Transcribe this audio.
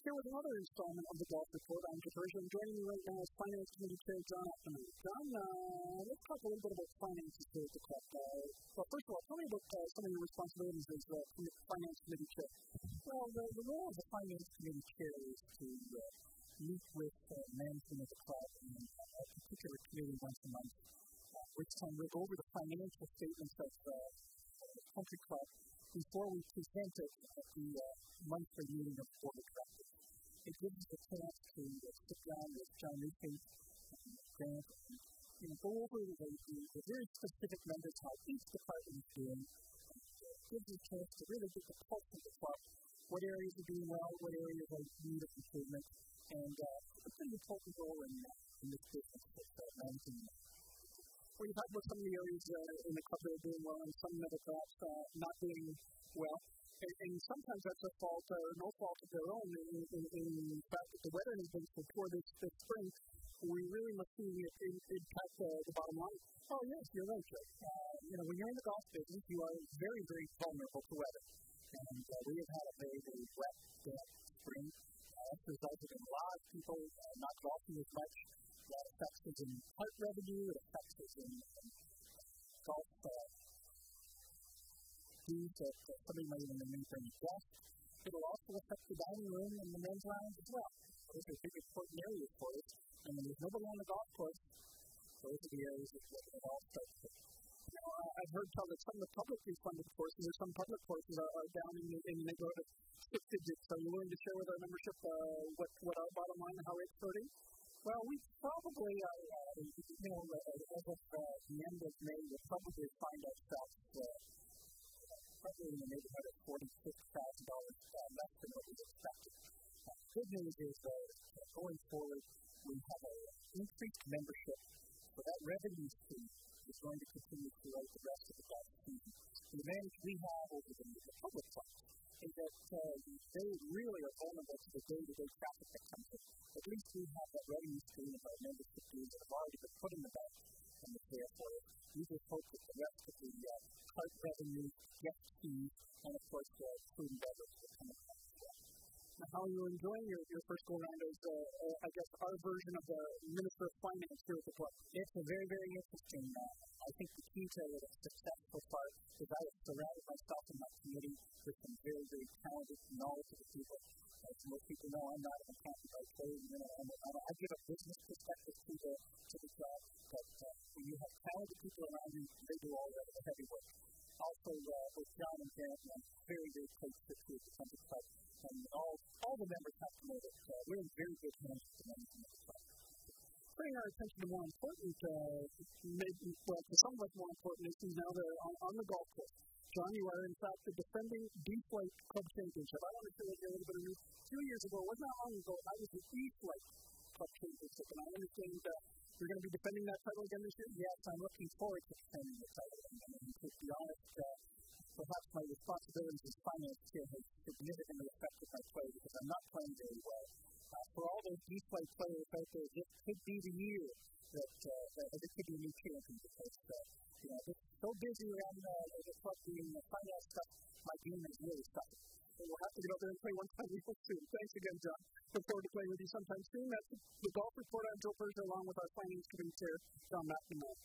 Here with another installment of the Golf Report. I'm Javerja, and joining me right now is Finance Committee Chair John McNamara. John, let's talk a little bit about finances here at the club. Well, first of all, tell me about some of your responsibilities as Finance Committee Chair. Well, the role of the Finance Committee Chair is to meet with management of the club and a particular committee once a month, which time we go over the financial statements of the country club before we present it at the monthly meeting of the Board of Directors. It gives us a chance to sit down with John Newton and Grant and go over the very specific numbers, how each department is doing, and gives us a chance to really get the pulse of the club, what areas are doing well, what areas are in need of improvement, and a pretty important role in this business of managing. Well, you talk about some of the areas in the club that are doing well and some that are perhaps not doing well. And sometimes that's a fault or no fault of their own. In fact, if the weather has been so poor this spring, we really must see it impact the bottom line. Oh, yes, you're right, Joe. When you're in the golf business, you are very, very vulnerable to weather. And we have had a very, very wet spring. That's resulted in a lot of people not golfing as much. That affects us in heart revenue. It affects us in golf dues that somebody might even bring a guest. It will also affect the dining room and the men's lounge as well. Those are big important areas for us. And when there's nobody on the golf course, those are the areas that it all starts with. I've heard tell that some of the publicly funded courses or some public courses are down in the neighborhood of 6 digits. Are you willing to share with our membership what our bottom line and how it's hurting? Well, we probably, as of the end of May, we'll probably find ourselves probably in the neighborhood of $46,000 less than what we expected. The good news is that going forward, we have an increased membership, so that revenue stream is going to continue throughout the rest of the golf season. The advantage we have over the public clubs is that they really are vulnerable to the day-to-day traffic that comes in. At least we have that revenue stream of our membership dues that have already been put in the bank and it's there for us. We just hope that the rest of the cart revenue, guest fees, and of course food and beverage will come in as well. Now, how are you enjoying your first go-around as, I guess, our version of the Minister of Finance here at the club? It's very, very interesting. I think the key to the successful part is I have surrounded myself and my committee with some very, very talented, knowledgeable people. As most people know, I'm not an accountant by trade. I give a business perspective to the job, but when you have talented people around you, they do all the heavy work. Also, with John and Grant, I'm very, very close to the country club. And all the members have to know that we're in very good hands with the management of the club. Putting our attention to more important, for some of us more important issues now that are on the golf course. John, you are in fact the defending D-Flight Club Championship. I want to share with you a little bit of news. 2 years ago, it wasn't that long ago, I was the E-Flight Club Championship, and I understand you're going to be defending that title again this year? Yes, I'm looking forward to defending the title. And to be honest, perhaps my responsibilities as finance chair has significantly affected my play because I'm not playing very well. For all those D-Flight players out there, this could be the year that there could be a new champion because it's so busy around the club doing finance stuff, my game is really suffering. So we'll have to get out there and play one time real soon. Thanks again, John. Look forward to playing with you sometime soon. That's the Golf Report. I'm Javerja, along with our Finance Committee Chair, John McNamara.